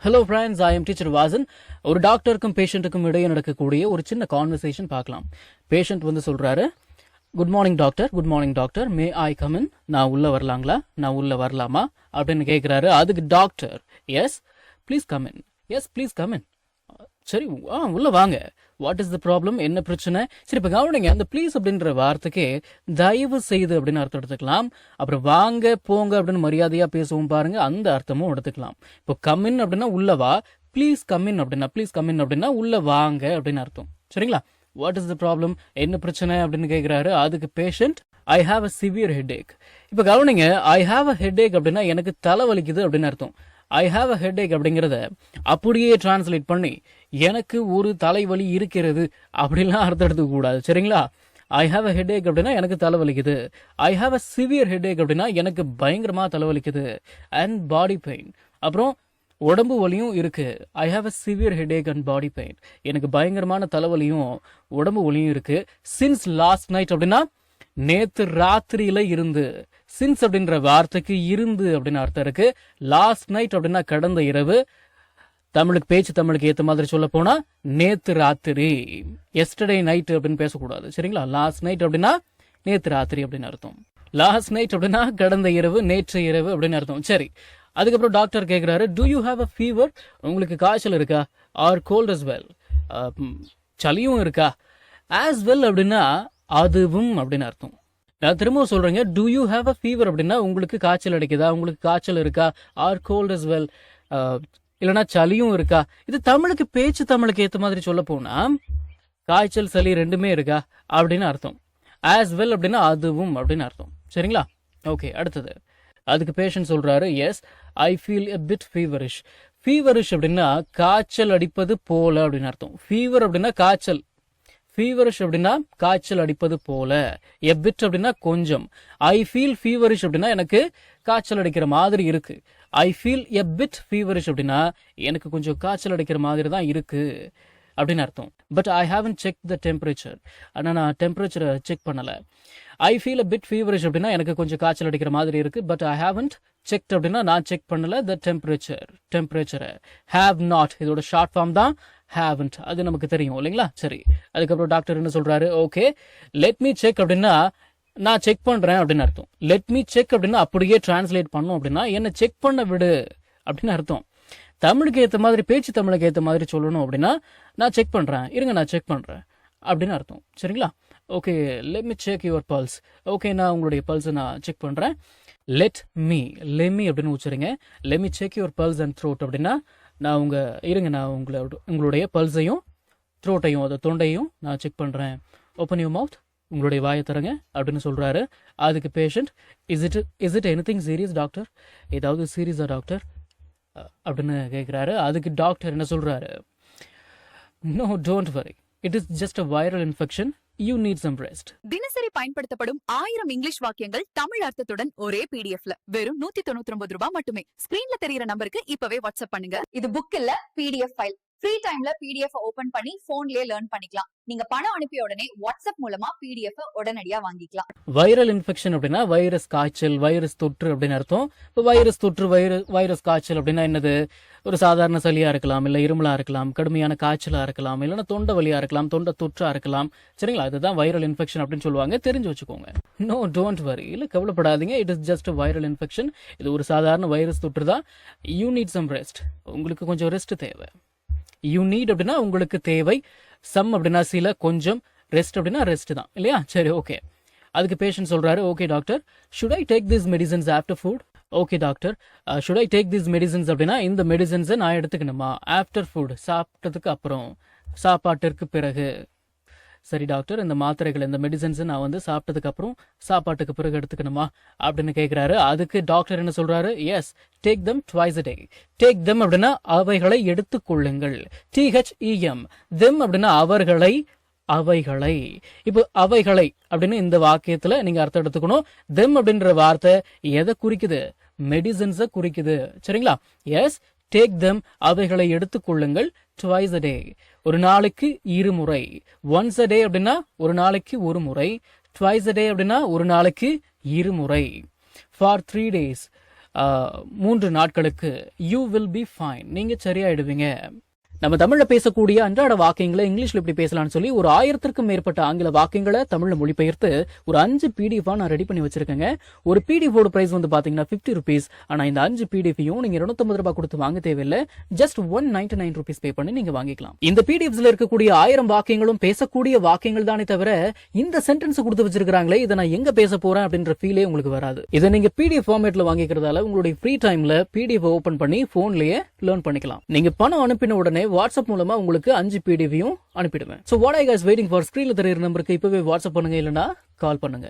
Hello friends, I am teacher Vasan. ஒரு டாக்டருக்கும் பேஷண்ட்டுக்கும் இடையே நடக்கக்கூடிய ஒரு சின்ன கான்வர்சேஷன் பார்க்கலாம். பேஷண்ட் வந்து சொல்றாரு, good morning doctor, good morning doctor, May I come in? நான் உள்ள வரலாங்களா, நான் உள்ள வரலாமா அப்படின்னு கேட்குறாரு. அதுக்கு doctor, yes please come in, yes please come in. சரி, உள்ள வாங்க, வாட் இஸ் த ப்ராப்ளம், என்ன பிரச்சனை? சரி, இப்போ கவனிங்க, அந்த ப்ளீஸ் அப்படின்ற வார்த்தைக்கு தயவு செய்து அப்படின்னு அர்த்தம் எடுத்துக்கலாம். அப்புறம் வாங்க போங்க அப்படின்னு மரியாதையா பேசுவோம் பாருங்க, அந்த அர்த்தமும் எடுத்துக்கலாம். இப்போ கம்மின் அப்படின்னா உள்ளவா, ப்ளீஸ் கம்மின் அப்படின்னா ப்ளீஸ் கம்மின் அப்படின்னா உள்ள வாங்க அப்படின்னு அர்த்தம். சரிங்களா? வாட் இஸ் த ப்ராப்ளம், என்ன பிரச்சனை அப்படின்னு கேட்குறாரு. அதுக்கு patient, I have a severe headache. இப்போ கவனிங்க, ஐ ஹாவ் அ ஹெட்ஏக் அப்படின்னா எனக்கு தலைவலிக்குது அப்படின்னு அர்த்தம். ஐ ஹாவ் அ ஹெட்ஏக் அப்படிங்கிறத அப்படியே டிரான்ஸ்லேட் பண்ணி எனக்கு ஒரு தலைவலி இருக்கிறது அப்படிலாம் அர்த்தம் எடுத்துக்க கூடாது. சரிங்களா? ஐ ஹாவ் அ ஹெட்ஏக் அப்படின்னா எனக்கு தலைவலிக்குது. I have a severe headache அப்படின்னா எனக்கு பயங்கரமா தலைவலிக்குது. அண்ட் பாடி பெயின், அப்புறம் உடம்பு வலியும் இருக்கு. ஐ have a severe headache and body pain, எனக்கு பயங்கரமான தலைவலியும் உடம்பு வலியும் இருக்கு. சின்ஸ் லாஸ்ட் நைட் அப்படின்னா நேத்து ராத்திரியில இருந்து. சின்ஸ் அப்படின்ற வார்த்தைக்கு இருந்து அப்படின்னு அர்த்தம் இருக்கு. லாஸ்ட் நைட் அப்படின்னா கடந்த இரவு. தமிழுக்கு, பேச்சு தமிழுக்கு ஏற்ற மாதிரி சொல்ல போனா நேத்து ராத்திரி, எஸ்டர்டே நைட் அப்படின்னு பேசக்கூடாது. சரிங்களா? லாஸ்ட் நைட் அப்படின்னா நேத்து ராத்திரி அப்படின்னு அர்த்தம். லாஸ்ட் நைட் அப்படின்னா கடந்த இரவு, நேற்று இரவு அப்படின்னு அர்த்தம். சரி, அதுக்கப்புறம் டாக்டர் கேட்குறாரு, do you have a fever? உங்களுக்கு காய்ச்சல் இருக்கா? ஆர் கோல்ட் அஸ் வெல், சளியும் இருக்கா? ஆஸ் வெல் அப்படின்னா அதுவும் அப்படின்னு அர்த்தம். நான் திரும்ப சொல்றேங்க, do you have a fever அப்படின்னா உங்களுக்கு காய்ச்சல் அடிக்குதா, உங்களுக்கு காய்ச்சல் இருக்கா? ஆர் கோல்ட் அஸ் வெல், இல்லைனா சளியும் இருக்கா? இது தமிழுக்கு, பேச்சு தமிழுக்கு ஏற்ற மாதிரி சொல்ல போனா காய்ச்சல் சளி ரெண்டுமே இருக்கா அப்படின்னு அர்த்தம். ஆஸ் வெல் அப்படின்னா அதுவும் அப்படின்னு அர்த்தம். சரிங்களா? ஓகே, அடுத்தது. அதுக்கு பேஷண்ட் சொல்றாரு, yes I feel a bit feverish. Feverish அப்படின்னா காய்ச்சல் அடிப்பது போல அப்படின்னு அர்த்தம். ஃபீவர் அப்படின்னா காய்ச்சல், ஃபீவரிஷ் அப்படின்னா காய்ச்சல் அடிப்பது போல. எ பிட் அப்படின்னா கொஞ்சம். ஐ ஃபீல் ஃபீவரிஷ் அப்படின்னா எனக்கு காய்ச்சல் அடிக்கிற மாதிரி இருக்கு. ஐ ஃபீல் எ பிட் ஃபீவரிஷ் அப்படின்னா எனக்கு கொஞ்சம் காய்ச்சல் அடிக்கிற மாதிரி தான் இருக்கு அப்படின்னு அர்த்தம். But I haven't check the temperature, ஆனால் நான் டெம்பரேச்சரை செக் பண்ணலை. I feel a bit feverish அப்படின்னா எனக்கு கொஞ்சம் காய்ச்சல் அடிக்கிற மாதிரி இருக்கு. பட் ஐ ஹாவன்ட் செக்ட் அப்படின்னா நான் செக் பண்ணல த டெம்பரேச்சரை. ஹேவ் நாட், இதோட ஷார்ட் ஃபார்ம் தான் ஹேவன்ட், அது நமக்கு தெரியும் இல்லைங்களா? சரி, அதுக்கப்புறம் டாக்டர் என்ன சொல்றாரு, ஓகே லெட் மீ செக் அப்படின்னா நான் செக் பண்றேன் அப்படின்னு அர்த்தம். லெட் மீ செக் அப்படின்னா அப்படியே டிரான்ஸ்லேட் பண்ணோம் அப்படின்னா என்ன செக் பண்ண விடு அப்படின்னு அர்த்தம். தமிழுக்கு ஏற்ற மாதிரி, பேச்சு தமிழுக்கு ஏற்ற மாதிரி சொல்லணும் அப்படின்னா நான் செக் பண்றேன், இருங்க நான் செக் பண்றேன் அப்படின்னு அர்த்தம். சரிங்களா? Okay, let me check your pulse. Okay, நான் உங்களுடைய பல்ஸை நான் செக் பண்றேன். லெட் மீ அப்படின்னு உச்சரிங்க. Let me check your pulse and throat அப்படின்னா நான் இருங்க நான் உங்களுடைய பல்ஸையும் த்ரோட்டையும், அதை தொண்டையும் நான் செக் பண்றேன். ஓப்பன் யூர் மவுத், உங்களுடைய வாயை தரங்க அப்படின்னு சொல்றாரு. அதுக்கு patient, is it anything serious doctor, ஏதாவது சீரியஸா டாக்டர் அப்படின்னு கேட்குறாரு. அதுக்கு டாக்டர் என்ன சொல்றாரு, no don't worry, it is just a viral infection, you need some rest. தினசரி பயன்படுத்தப்படும் 1000 இங்கிலீஷ் வாக்கியங்கள் தமிழ் அர்த்தத்துடன் ஒரே பிடிஎஃப்ல வெறும் 199 ரூபாய் மட்டுமே. ஸ்கிரீன்ல தெரியற நம்பருக்கு இப்பவே வாட்ஸ்அப் பண்ணுங்க. இது புக் இல்ல, பிடிஎஃப் ஃபைல். ஃப்ரீ டைம்ல பிடிஎஃப் ஓபன் பண்ணி போன்லயே லேர்ன் பண்ணிக்கலாம். நீங்க பணம் அனுப்பிய உடனே வாட்ஸ்அப் மூலமா பிடிஎஃப் உடனடியா வாங்கிக்கலாம். வைரல் இன்ஃபெக்ஷன் அப்படின்னா வைரஸ் காய்ச்சல், வைரஸ் தொற்று அப்படின்னு அர்த்தம். இப்போ வைரஸ் தொற்று, வைரஸ் காய்ச்சல் அப்படின்னா என்னது? ஒரு சாதாரண சளியா இருக்கலாம், இல்ல இருமலா இருக்கலாம், கடுமையான காய்ச்சலா இருக்கலாம், இல்லைன்னா தொண்டை வலியா இருக்கலாம், தொண்டை தொற்றா இருக்கலாம். சரிங்களா? அதுதான் வைரல் இன்ஃபெக்ஷன் அப்படின்னு சொல்லுவாங்க, தெரிஞ்சு வச்சுக்கோங்க. நோ டோன்ட் வரி, இல்ல கவலைப்படாதீங்க, it is just viral infection, இது ஒரு சாதாரண வைரஸ் தொற்று தான். யூ நீட் சம் ரெஸ்ட், உங்களுக்கு கொஞ்சம் ரெஸ்ட் தேவை. யூ நீட் அப்படின்னா உங்களுக்கு தேவை, சம் அப்படின்னா சில, கொஞ்சம், ரெஸ்ட் அப்படின்னா ரெஸ்ட் தான் இல்லையா? சரி, ஓகே. அதுக்கு பேஷண்ட் சொல்றாரு, okay doctor, should I take this medicines after food? Okay doctor, should I take this medicines அப்படின்னா இந்த மெடிசன்ஸை நான் எடுத்துக்கணுமா? ஆஃப்டர் ஃபுட், சாப்பிட்டதுக்கு அப்புறம், சாப்பாட்டிற்கு பிறகு. சரி டாக்டர், இந்த மாத்திரைகள், இந்த மெடிசன்ஸை நான் சாப்பிட்டதுக்கு அப்புறம், சாப்பாட்டுக்கு பிறகு எடுத்துக்கணுமா அப்படின்னு கேட்குறாரு. அதுக்கு டாக்டர் என்ன சொல்றாரு, S take them twice a day. Take them அப்படின்னா அவைகளை எடுத்துக்கொள்ளுங்கள். THEM, தெம் அப்படின்னா அவர்களை, அவைகளை. இப்போ அவைகளை அப்படின்னு இந்த வாக்கியத்துல நீங்க அர்த்தம் எடுத்துக்கணும். தெம் அப்படின்ற வார்த்தை எதை குறிக்குது? மெடிசன்ஸை குறிக்குது. சரிங்களா? எஸ் டேக் தெம், அவைகளை எடுத்துக்கொள்ளுங்கள். ட்வைஸ் அ டே, ஒரு நாளைக்கு இருமுறை. ஒன்ஸ் அ டே அப்படின்னா ஒரு நாளைக்கு ஒரு முறை. ட்வைஸ் அ டே அப்படின்னா ஒரு நாளைக்கு இருமுறை. ஃபார் 3 days, 3 நாட்களுக்கு யூ வில் பி ஃபைன், நீங்க சரியாயிடுவீங்க. நம்ம தமிழ்ல பேசக்கூடிய அன்றாட வாக்கியங்களை இங்கிலீஷ்ல எப்படி பேசலாம்னு சொல்லி ஒரு 1000க்கும் மேற்பட்ட ஆங்கில வாக்கியங்களை தமிழ்ல மொழிபெயர்த்து ஒரு 5 PDF நான் ரெடி பண்ணி வச்சிருக்கேங்க. ஒரு PDF ஓட பிரைஸ் வந்து பாத்தீங்கன்னா 50 rupees. ஆனா இந்த 5 PDFையும் நீங்க 250 ரூபாய் கொடுத்து வாங்க தேவையில்லை. ஜஸ்ட் 199 rupees பே பண்ணி நீங்க வாங்கிக்கலாம். இந்த PDFஸ்ல இருக்கக்கூடிய 1000 வாக்கியங்களும் பேசக்கூடிய வாக்கியங்கள் தானே தவிர இந்த சென்டென்ஸ் கொடுத்து வச்சிருக்காங்களே இதை நான் எங்க பேச போறேன் அப்படின்ற ஃபீலே உங்களுக்கு வராது. இதை நீங்க PDF ஃபார்மேட்ல வாங்கிக்கிறதால உங்களுடைய ஃப்ரீ டைம்ல PDF ஓபன் பண்ணி போன்லயே லேர்ன் பண்ணிக்கலாம். நீங்க பணம் அனுப்பின உடனே வாட்ஸ்அப் மூலமா உங்களுக்கு 5 PDFையும் அனுப்பிடுவேன். So what are you guys waiting for? ஸ்கிரீன்ல தெரியுற நம்பருக்கு இப்பவே வாட்ஸ்அப் பண்ணுங்க, இல்லனா கால் பண்ணுங்க.